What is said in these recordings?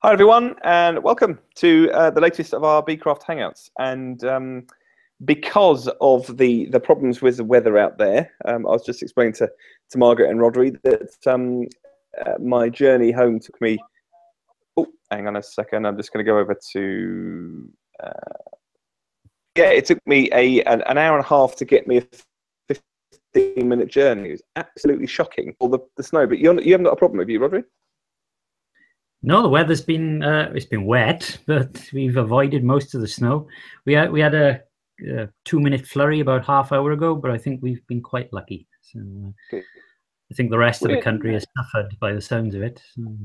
Hi everyone, and welcome to the latest of our Bee Craft Hangouts. And because of the problems with the weather out there, I was just explaining to Margaret and Rodri that my journey home took me. Oh, hang on a second. I'm just going to go over to. Yeah, it took me an hour and a half to get me a 15-minute journey. It was absolutely shocking. All the snow, but you haven't got a problem, have you, Rodri? No, the weather's been it's been wet, but we've avoided most of the snow. We had a 2-minute flurry about half hour ago, but I think we've been quite lucky. So Okay. I think the rest of the Brilliant. country has suffered by the sounds of it. So.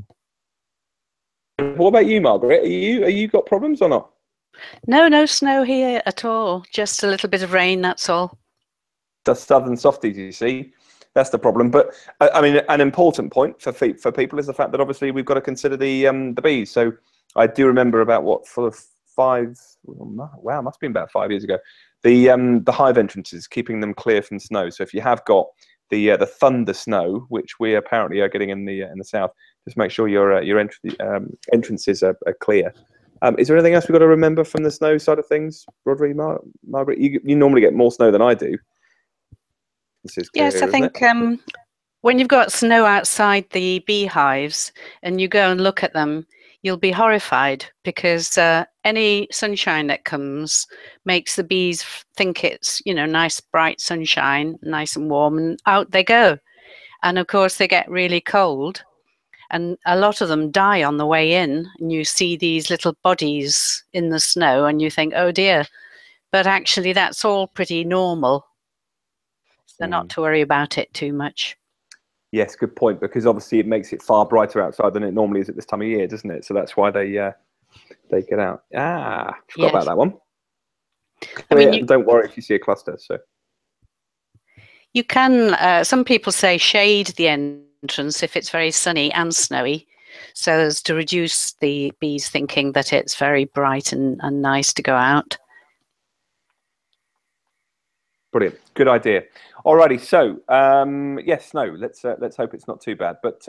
What about you, Margaret? Are you got problems or not? No snow here at all. Just a little bit of rain, that's all. The southern softies, you see. That's the problem. But I mean, an important point for people is the fact that obviously we've got to consider the bees. So I do remember about wow, must have been about 5 years ago. The hive entrances, keeping them clear from snow. So if you have got the thunder snow, which we apparently are getting in the south, just make sure your entrances are clear. Is there anything else we've got to remember from the snow side of things, Rodri, Margaret? You normally get more snow than I do. Yes, I think when you've got snow outside the beehives and you go and look at them, you'll be horrified because any sunshine that comes makes the bees think it's, nice, bright sunshine, nice and warm, and out they go. And of course, they get really cold. And a lot of them die on the way in, and you see these little bodies in the snow and you think, oh dear. But actually, that's all pretty normal. So not to worry about it too much. Yes, good point, because obviously it makes it far brighter outside than it normally is at this time of year, doesn't it? So that's why they get out. Forgot about that one. I mean, don't worry if you see a cluster. So you can. Some people say shade the entrance if it's very sunny and snowy, so as to reduce the bees thinking that it's very bright and nice to go out. Brilliant, good idea. Alrighty, so yes, no, let's hope it's not too bad. But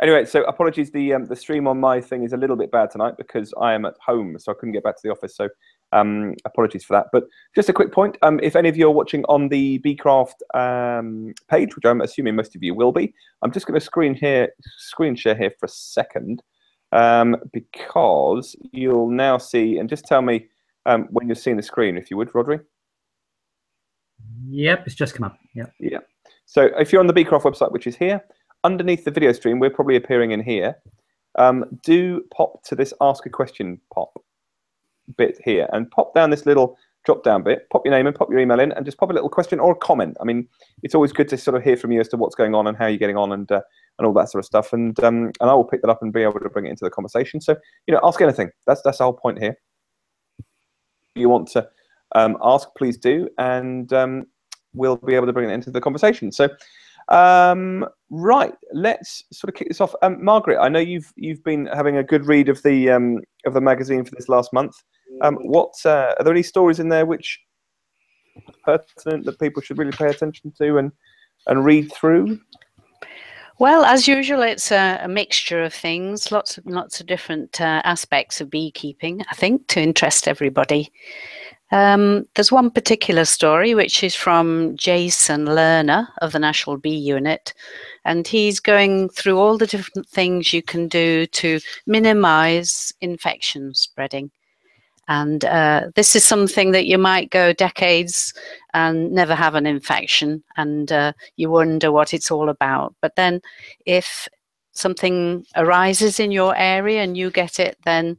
anyway, so apologies, the stream on my thing is a little bit bad tonight because I am at home, so I couldn't get back to the office. So apologies for that. But just a quick point: if any of you are watching on the Bee Craft page, which I'm assuming most of you will be, I'm just going to screen share here for a second because you'll now see, and just tell me when you're seeing the screen, if you would, Rodri. Yep, it's just come up. Yeah. So if you're on the Bee Craft website, which is here, underneath the video stream, we're probably appearing in here. Do pop to this Ask a Question bit here and pop down this little drop-down bit, pop your name and pop your email in, and just pop a little question or a comment. I mean, it's always good to sort of hear from you as to what's going on and how you're getting on and all that sort of stuff. And I will pick that up and be able to bring it into the conversation. So, ask anything. That's the whole point here. You want to ask, please do, and we'll be able to bring it into the conversation. So, right, let's sort of kick this off. Margaret, I know you've been having a good read of the magazine for this last month. Are there any stories in there which are pertinent that people should really pay attention to and read through? Well, as usual, it's a mixture of things, lots of different aspects of beekeeping, I think, to interest everybody. There's one particular story which is from Jason Lerner of the National Bee Unit, and he's going through all the different things you can do to minimize infection spreading. And this is something that you might go decades and never have an infection, and you wonder what it's all about. But then if something arises in your area and you get it, then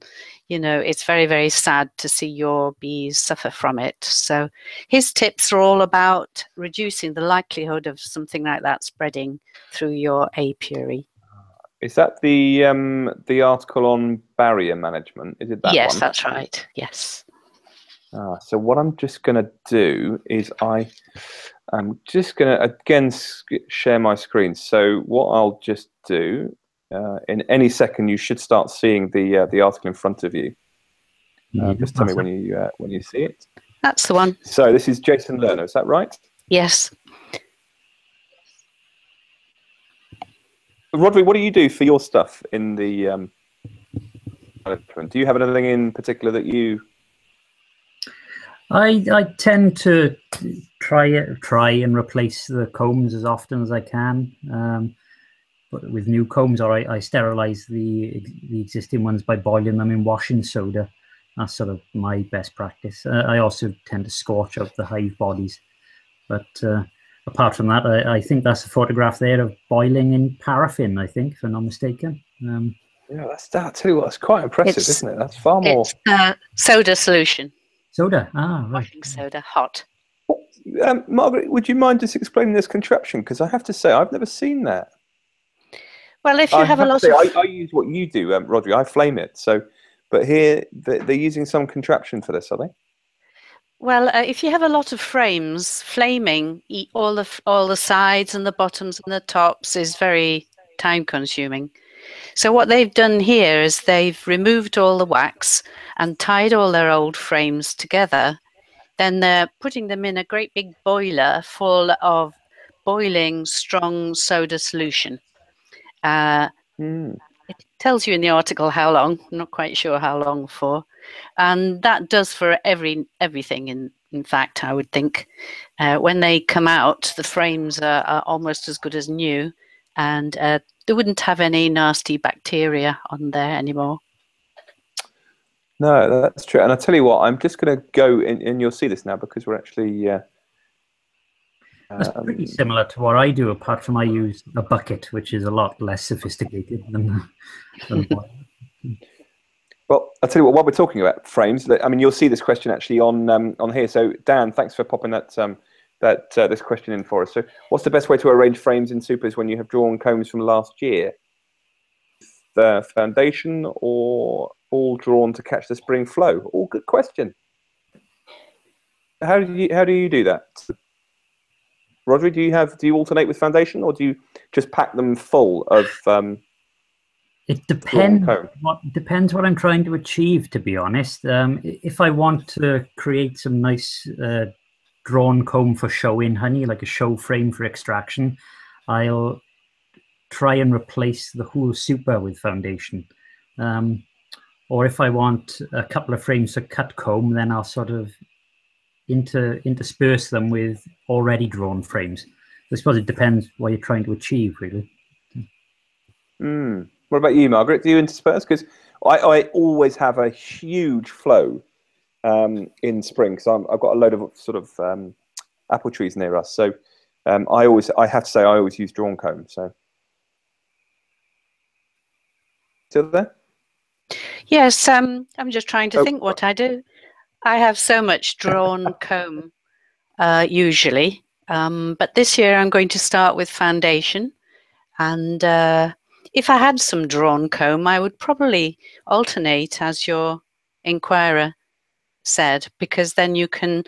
it's very, very sad to see your bees suffer from it. So his tips are all about reducing the likelihood of something like that spreading through your apiary. Is that the article on barrier management? Is it that one? Yes, that's right. Yes. So what I'm just going to do is I'm just going to again share my screen. So what I'll just do in any second, you should start seeing the article in front of you. Just tell me when you see it. That's the one. So this is Jason Lerner. Is that right? Yes. Rodri, what do you do for your stuff in the Do you have anything in particular that you? I tend to try and replace the combs as often as I can. But with new combs, or I sterilize the existing ones by boiling them in washing soda. That's sort of my best practice. I also tend to scorch out the hive bodies. But apart from that, I think that's a photograph there of boiling in paraffin, I think, if I'm not mistaken. Yeah, I'll tell you what, it's quite impressive, isn't it? That's far more. It's soda solution. Soda, right. Washing soda, hot. Margaret, would you mind just explaining this contraption? Because I have to say, I've never seen that. Well, if you have a lot of... I use what you do, Rodri. I flame it. So, but here they're using some contraption for this, are they? Well, if you have a lot of frames, flaming all the sides and the bottoms and the tops is very time-consuming. So what they've done here is they've removed all the wax and tied all their old frames together. Then they're putting them in a great big boiler full of boiling, strong soda solution. It tells you in the article how long. I'm not quite sure how long for. And that does for everything, in fact, I would think. When they come out, the frames are almost as good as new, and they wouldn't have any nasty bacteria on there anymore. No, that's true. And I'll tell you what, I'm just going to go, and you'll see this now because we're actually... That's pretty similar to what I do, apart from I use a bucket, which is a lot less sophisticated than Well, I'll tell you what, while we're talking about frames, I mean, you'll see this question actually on here. So, Dan, thanks for popping this question in for us. So, what's the best way to arrange frames in supers when you have drawn combs from last year? The foundation or all drawn to catch the spring flow? All good question. How do you do that? Rodri, do you alternate with foundation, or do you just pack them full of? It depends what I'm trying to achieve, to be honest. If I want to create some nice drawn comb for show-in honey, like a show frame for extraction, I'll try and replace the whole super with foundation. Or if I want a couple of frames for cut comb, then I'll sort of intersperse them with already drawn frames. I suppose it depends what you're trying to achieve, really. What about you, Margaret? Do you intersperse? Because I always have a huge flow in spring, because I've got a load of sort of apple trees near us. So I have to say I always use drawn comb. So still there? Yes, I'm just trying to think what I do. I have so much drawn comb usually, but this year I'm going to start with foundation. And if I had some drawn comb, I would probably alternate, as your inquirer said, because then you can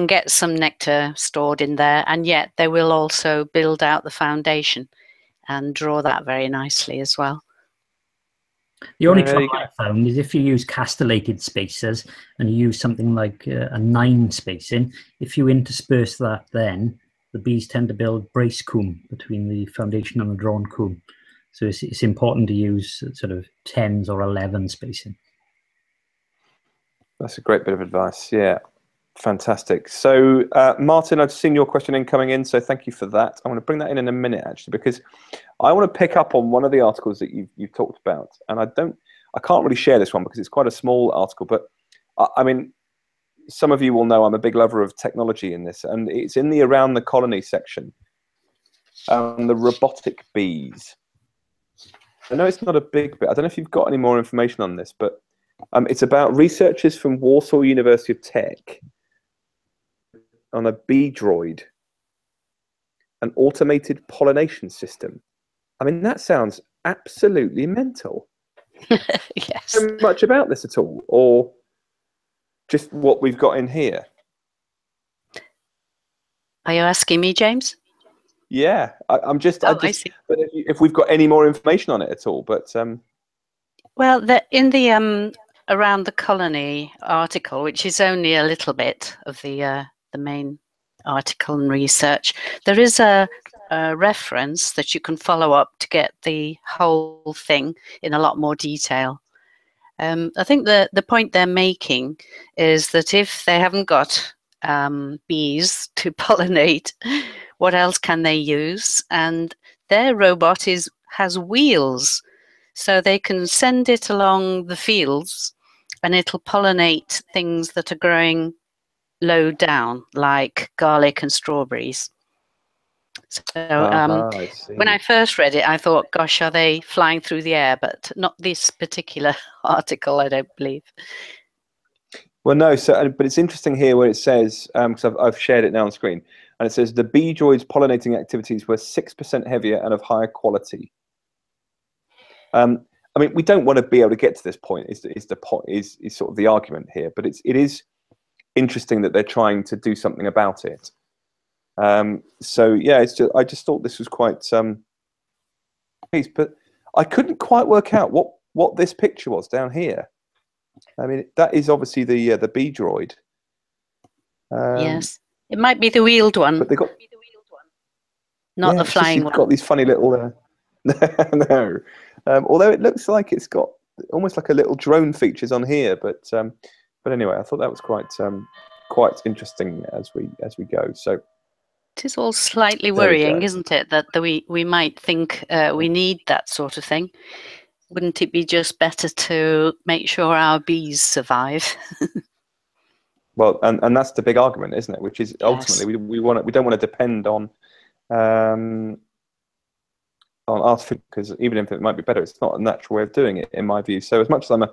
get some nectar stored in there, and yet they will also build out the foundation and draw that very nicely as well. The only trouble I found is if you use castellated spacers and you use something like a 9 spacing, if you intersperse that, then the bees tend to build brace comb between the foundation and the drawn comb. So it's important to use sort of 10s or 11 spacing. That's a great bit of advice. Yeah, fantastic. So Martin, I've seen your question coming in, so thank you for that. I want to bring that in a minute, actually, because I want to pick up on one of the articles that you've talked about, and I can't really share this one because it's quite a small article, but I mean, some of you will know I'm a big lover of technology in this, and it's in the Around the Colony section, the robotic bees. I know it's not a big bit. I don't know if you've got any more information on this, but it's about researchers from Warsaw University of Tech on a bee droid, an automated pollination system. I mean, that sounds absolutely mental. Yes. So much about this at all, or just what we've got in here? Are you asking me, James? Yeah, I see. But if we've got any more information on it at all, but well, in the Around the Colony article, which is only a little bit of the main article and research, there is a reference that you can follow up to get the whole thing in a lot more detail. I think the point they're making is that if they haven't got bees to pollinate, what else can they use? And their robot has wheels, so they can send it along the fields and it'll pollinate things that are growing low down, like garlic and strawberries. So I see. when I first read it, I thought, gosh, are they flying through the air? But not this particular article, I don't believe. Well, no. So, but it's interesting here where it says, because I've shared it now on screen, and it says the bee droid's pollinating activities were 6% heavier and of higher quality. I mean, we don't want to be able to get to this point. Is sort of the argument here? But it is interesting that they're trying to do something about it. So yeah, I just thought this was quite piece, but I couldn't quite work out what this picture was down here. I mean, that is obviously the bee droid. Yes, it might be the wheeled one, but they got not the flying one. Got these funny little no. Although it looks like it's got almost like a little drone features on here, but anyway, I thought that was quite interesting as we go. So it is all slightly worrying, isn't it? That we might think we need that sort of thing. Wouldn't it be just better to make sure our bees survive? Well, and that's the big argument, isn't it? Which is ultimately we don't want to depend on artificial, because even if it might be better, it's not a natural way of doing it, in my view. So as much as I'm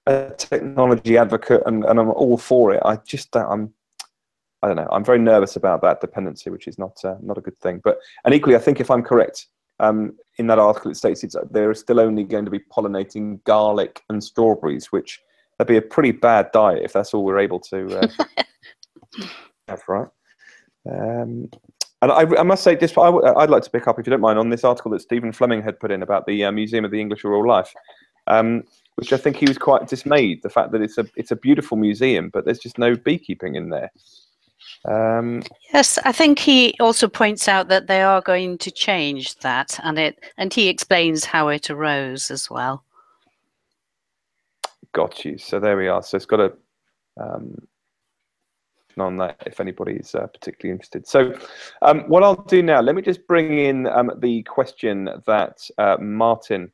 a technology advocate and I'm all for it, I don't know. I'm very nervous about that dependency, which is not a good thing. And equally, I think if I'm correct, in that article it states they're still only going to be pollinating garlic and strawberries, which that'd be a pretty bad diet if that's all we're able to have, right? And I must say, I'd like to pick up, if you don't mind, on this article that Stephen Fleming had put in about the Museum of the English Rural Life, which I think he was quite dismayed, the fact that it's a beautiful museum, but there's just no beekeeping in there. Yes, I think he also points out that they are going to change that, and he explains how it arose as well. Got you. So there we are. So it's got a on that if anybody's particularly interested. So what I'll do now, let me just bring in the question that Martin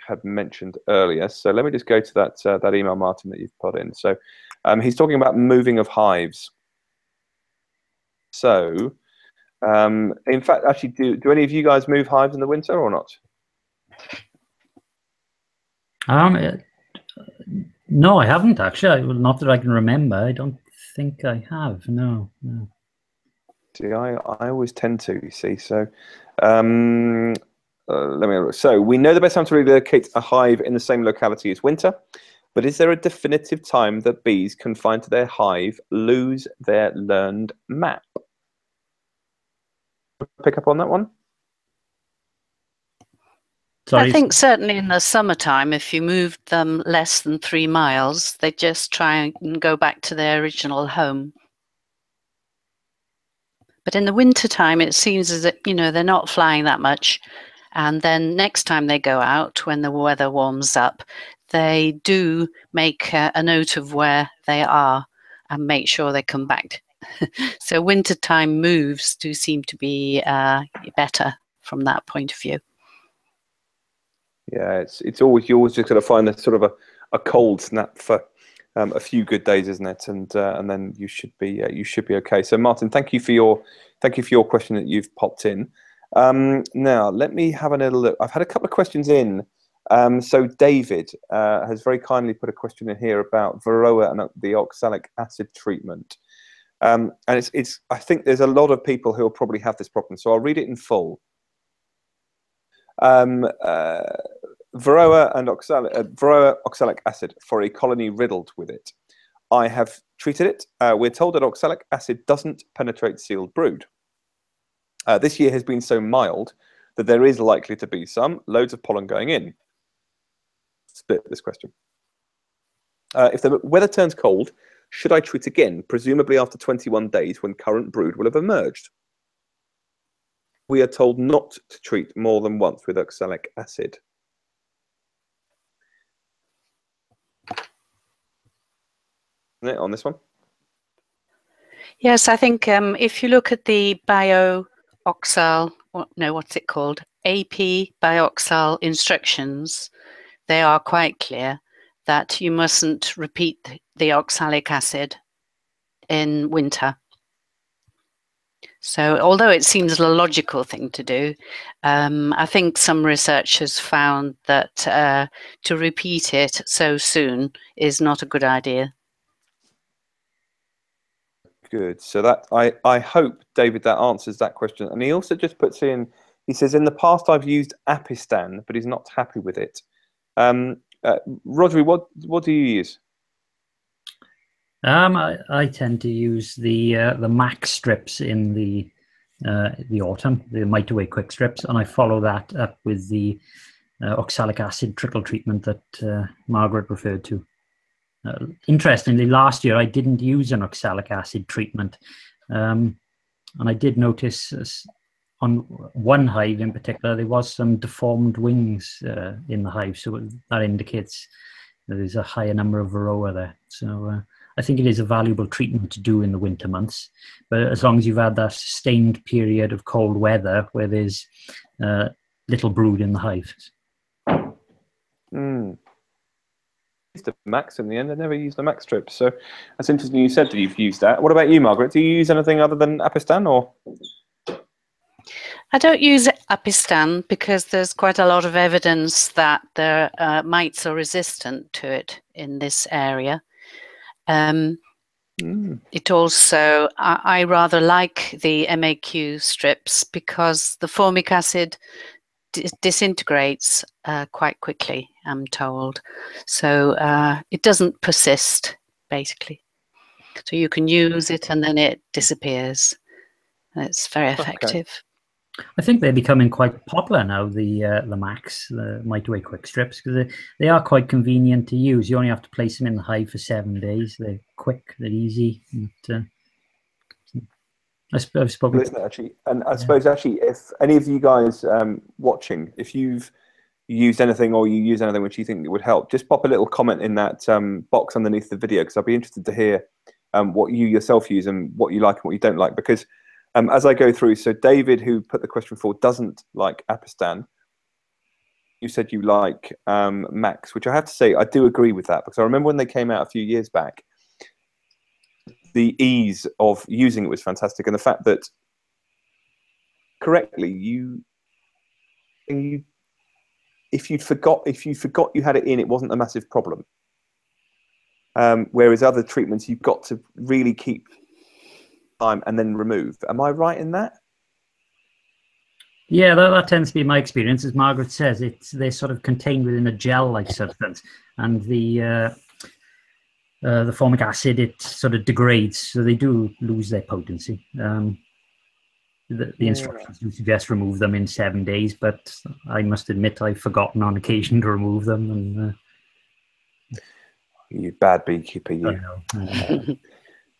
had mentioned earlier. So let me just go to that email, Martin, that you've put in. So he's talking about moving of hives. So in fact, actually, do any of you guys move hives in the winter or not? No, I haven't actually. Not that I can remember. I don't think I have. No. See, I always tend to. You see, so let me have a look. So we know the best time to relocate a hive in the same locality is winter, but is there a definitive time that bees confined to their hive lose their learned map? Pick up on that one. Sorry. I think certainly in the summertime, if you moved them less than 3 miles, they just try and go back to their original home. But in the wintertime, it seems as if, they're not flying that much. And then next time they go out, when the weather warms up, they do make a note of where they are and make sure they come back. So wintertime moves do seem to be better from that point of view. Yeah, you always just got to find a sort of a cold snap for a few good days, isn't it? And then you should be okay. So Martin, thank you for your question that you've popped in. Now let me have a little look. I've had a couple of questions in. So David has very kindly put a question in here about varroa and the oxalic acid treatment. And I think there's a lot of people who will probably have this problem. So I'll read it in full. Varroa oxalic acid for a colony riddled with it. I have treated it. We're told that oxalic acid doesn't penetrate sealed brood. This year has been so mild that there is likely to be loads of pollen going in. Split this question. If the weather turns cold, should I treat again, presumably after 21 days when current brood will have emerged? We are told not to treat more than once with oxalic acid. isn't it, on this one? Yes, I think if you look at the bioxyl, what's it called? AP bioxyl instructions, they are quite clear that you mustn't repeat the oxalic acid in winter. So although it seems a logical thing to do, I think some researchers found that to repeat it so soon is not a good idea. Good. So that I hope, David, that answers that question. And he also just puts in, he says, in the past I've used Apistan, but he's not happy with it. Rodri, what do you use? I tend to use the max strips in the autumn, the Mitaway quick strips, and I follow that up with the oxalic acid trickle treatment that Margaret referred to. Interestingly, last year I didn't use an oxalic acid treatment, and I did notice on one hive in particular there was some deformed wings in the hive, so that indicates that there's a higher number of varroa there. So I think it is a valuable treatment to do in the winter months, but as long as you've had that sustained period of cold weather where there's little brood in the hive. The max in the end. I never used the max strips, so that's interesting you said that you've used that. What about you, Margaret? Do you use anything other than Apistan, or? I don't use Apistan because there's quite a lot of evidence that the mites are resistant to it in this area. It also, I rather like the MAQ strips because the formic acid disintegrates quite quickly, I'm told. So it doesn't persist, basically. So you can use it and then it disappears. It's very effective. Okay. I think they're becoming quite popular now, the Max, the Mitaway quick strips, because they are quite convenient to use. You only have to place them in the hive for 7 days. They're quick, they're easy. And, I've spoken. Listen, actually, and I suppose actually, if any of you guys watching, if you've used anything or you use anything which you think would help, just pop a little comment in that box underneath the video, because I'd be interested to hear what you yourself use and what you like and what you don't like. Because as I go through, so David, who put the question forward, doesn't like Apistan. You said you like Max, which I have to say I do agree with that, because I remember when they came out a few years back, the ease of using it was fantastic, and the fact that correctly if you forgot you had it in, it wasn't a massive problem. Whereas other treatments you've got to really keep time and then remove. Am I right in that? Yeah, that tends to be my experience. As Margaret says, they're sort of contained within a gel-like substance, and the formic acid, it sort of degrades, so they do lose their potency. The instructions do suggest remove them in 7 days, but I must admit I've forgotten on occasion to remove them. And you bad beekeeper, you. I know.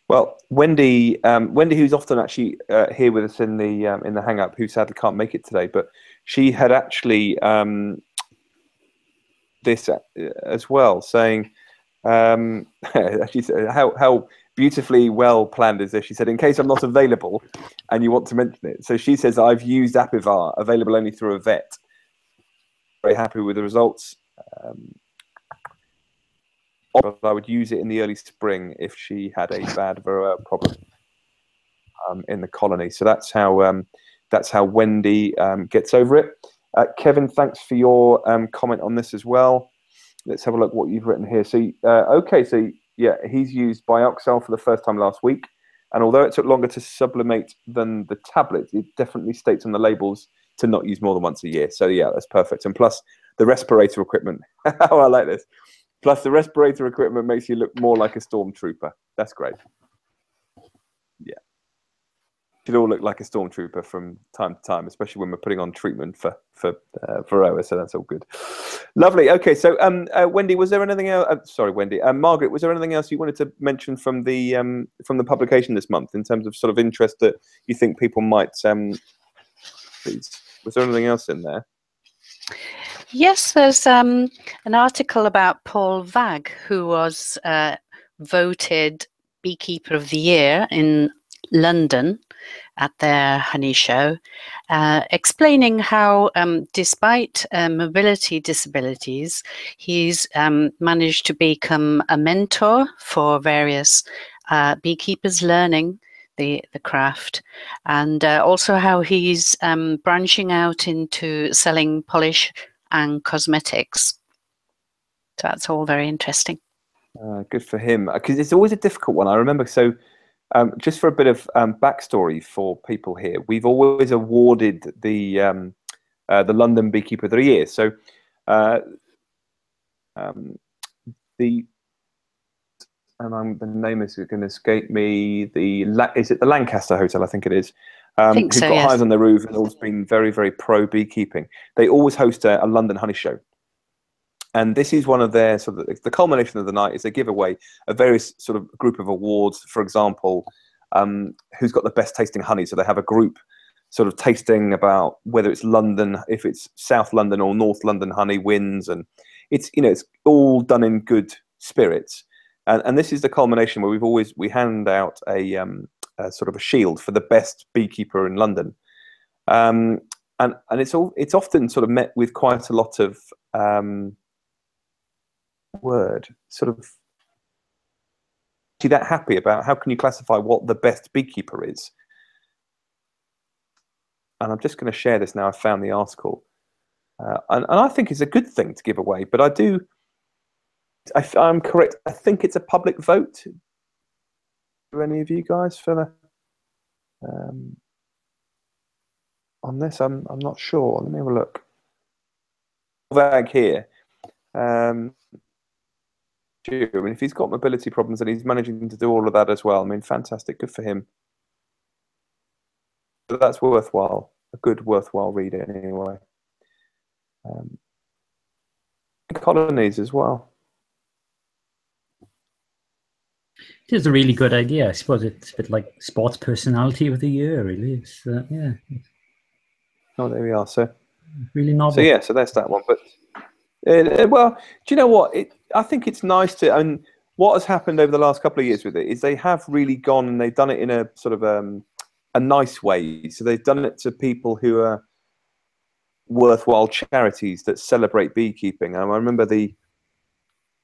Well, Wendy, who's often actually here with us in the Hangout, who sadly can't make it today, but she had actually this as well, saying. She said, how beautifully well planned is this? She said, in case I'm not available and you want to mention it. So she says, I've used Apivar, available only through a vet. Very happy with the results. I would use it in the early spring if she had a bad varroa problem in the colony. So that's how Wendy gets over it. Kevin, thanks for your comment on this as well. Let's have a look what you've written here. So, okay, so yeah, he's used Bioxyl for the first time last week. And although it took longer to sublimate than the tablets, it definitely states on the labels to not use more than once a year. So yeah, that's perfect. And plus the respirator equipment. Oh, I like this. Plus the respirator equipment makes you look more like a stormtrooper. That's great. Yeah. Should all look like a stormtrooper from time to time, especially when we're putting on treatment for varroa. So that's all good. Lovely. Okay, so Wendy, was there anything else? Sorry, Wendy. Margaret, was there anything else you wanted to mention from the publication this month in terms of sort of interest that you think people might? Please, was there anything else in there? Yes, there's an article about Paul Vag, who was voted Beekeeper of the Year in London at their honey show, explaining how, despite mobility disabilities, he's managed to become a mentor for various beekeepers learning the craft, and also how he's branching out into selling polish and cosmetics. So that's all very interesting. Good for him, because it's always a difficult one. I remember, so just for a bit of backstory for people here, we've always awarded the London Beekeeper of the Year. So the name is going to escape me. Is it the Lancaster Hotel? I think it is. Think who've so, got yes. hives on their roof and always been very, very pro beekeeping. They always host a London honey show. And this is one of their sort of the culmination of the night is they give away a various sort of group of awards. For example, who's got the best tasting honey? So they have a group sort of tasting about whether it's London, if it's South London or North London honey wins, and it's it's all done in good spirits. And this is the culmination where we hand out a sort of a shield for the best beekeeper in London, and it's often sort of met with quite a lot of sort of that happy about how can you classify what the best beekeeper is. And I'm just going to share this now. I found the article, and I think it's a good thing to give away, but I'm correct. I think it's a public vote. Do any of you guys for the on this? I'm not sure. Let me have a look. Bag here. I mean, if he's got mobility problems and he's managing to do all of that as well, I mean, fantastic, good for him. But that's worthwhile, a good worthwhile read anyway. Colonies as well. It is a really good idea. I suppose it's a bit like sports personality of the year, really. It's yeah. Oh, there we are. So really novel. So yeah, so that's that one. But well, do you know what? I think it's nice to. And what has happened over the last couple of years with it is they have really gone and they've done it in a sort of a nice way. So they've done it to people who are worthwhile charities that celebrate beekeeping. And I remember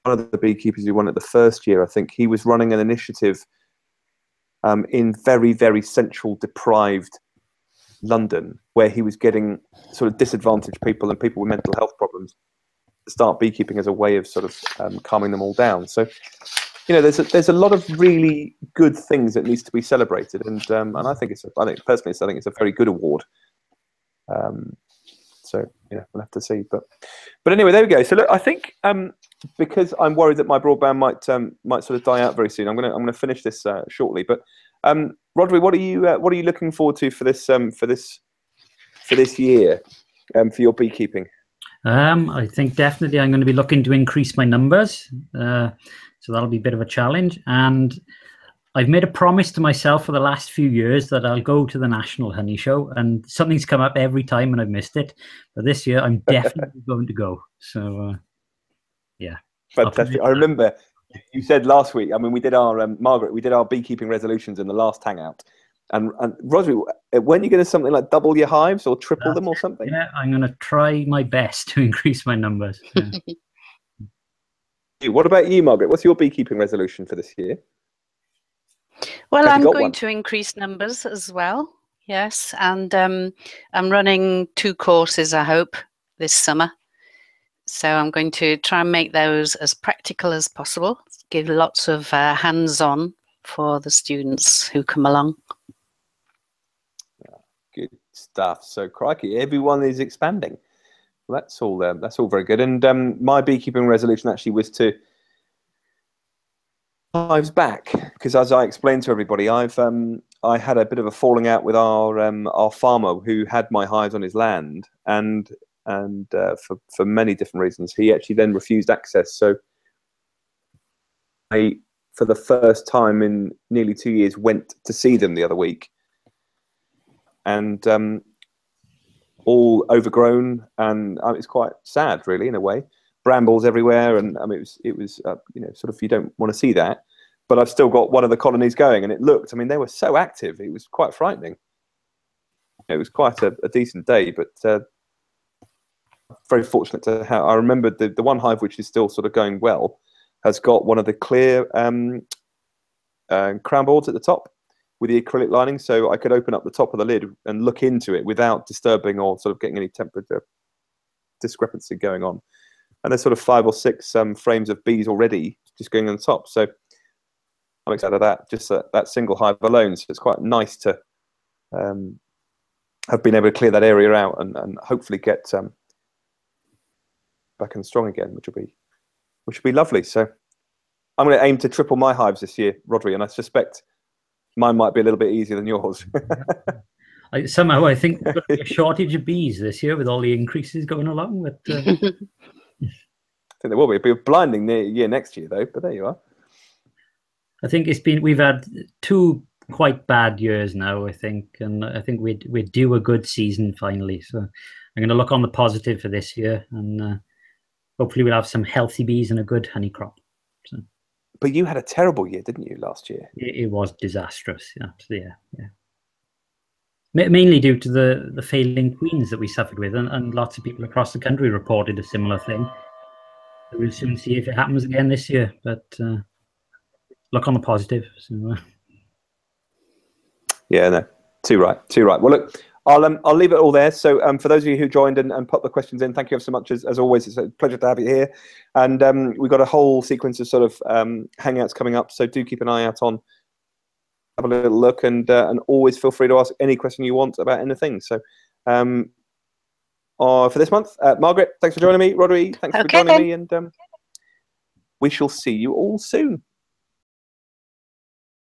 one of the beekeepers who won it the first year, I think he was running an initiative in very, very central deprived London, where he was getting sort of disadvantaged people and people with mental health problems to start beekeeping as a way of sort of calming them all down. So, there's a lot of really good things that needs to be celebrated, and I think personally it's a very good award. So we'll have to see, but anyway, there we go. So look, I think because I'm worried that my broadband might sort of die out very soon, I'm gonna finish this shortly. But Rodri, what are you looking forward to for this year for your beekeeping? I think definitely I'm going to be looking to increase my numbers, so that'll be a bit of a challenge. And I've made a promise to myself for the last few years that I'll go to the National Honey Show, and something's come up every time and I've missed it. But this year I'm definitely going to go. So yeah, fantastic. I remember you said last week. I mean, we did our Margaret. We did our beekeeping resolutions in the last hangout. And Rodri, weren't you going to something like double your hives or triple them or something? Yeah, I'm going to try my best to increase my numbers. Yeah. What about you, Margaret? What's your beekeeping resolution for this year? Well, I'm going to increase numbers as well. Yes, and I'm running 2 courses, I hope, this summer. So I'm going to try and make those as practical as possible. Give lots of hands-on for the students who come along. Good stuff. So crikey, everyone is expanding. Well, that's all very good. And my beekeeping resolution actually was to hives back, because as I explained to everybody, I had a bit of a falling out with our farmer who had my hives on his land, and for many different reasons, he actually then refused access. So I, for the first time in nearly 2 years, went to see them the other week. And all overgrown, and it's quite sad, really, in a way. Brambles everywhere, and it was sort of, you don't want to see that. but I've still got one of the colonies going, and it looked, I mean, they were so active, it was quite frightening. It was quite a decent day, but very fortunate to have. I remember the one hive which is still sort of going well has got one of the clear crown boards at the top with the acrylic lining, so I could open up the top of the lid and look into it without disturbing or sort of getting any temperature discrepancy going on. And there's sort of 5 or 6 frames of bees already just going on the top. So I'm excited about that, just that single hive alone. So it's quite nice to have been able to clear that area out and hopefully get back and strong again, which will be lovely. So I'm going to aim to triple my hives this year, Rodri, and I suspect mine might be a little bit easier than yours. Somehow I think there's going to be a shortage of bees this year with all the increases going along. But I think there will be. It'll be a blinding year next year, though. But there you are. I think we've had 2 quite bad years now, I think, and I think we're due a good season finally. So I'm going to look on the positive for this year, and hopefully we'll have some healthy bees and a good honey crop. So. But you had a terrible year, didn't you, last year? It was disastrous. Yeah. Mainly due to the failing queens that we suffered with, and lots of people across the country reported a similar thing. So we'll soon see if it happens again this year. But look on the positive. So, Yeah, no, too right. Well, look, I'll leave it all there. So for those of you who joined and put the questions in, thank you so much as always. It's a pleasure to have you here. And we've got a whole sequence of sort of hangouts coming up. So do keep an eye out on. Have a little look, and always feel free to ask any question you want about anything. So for this month, Margaret, thanks for joining me. Rodri, thanks for joining me, and we shall see you all soon.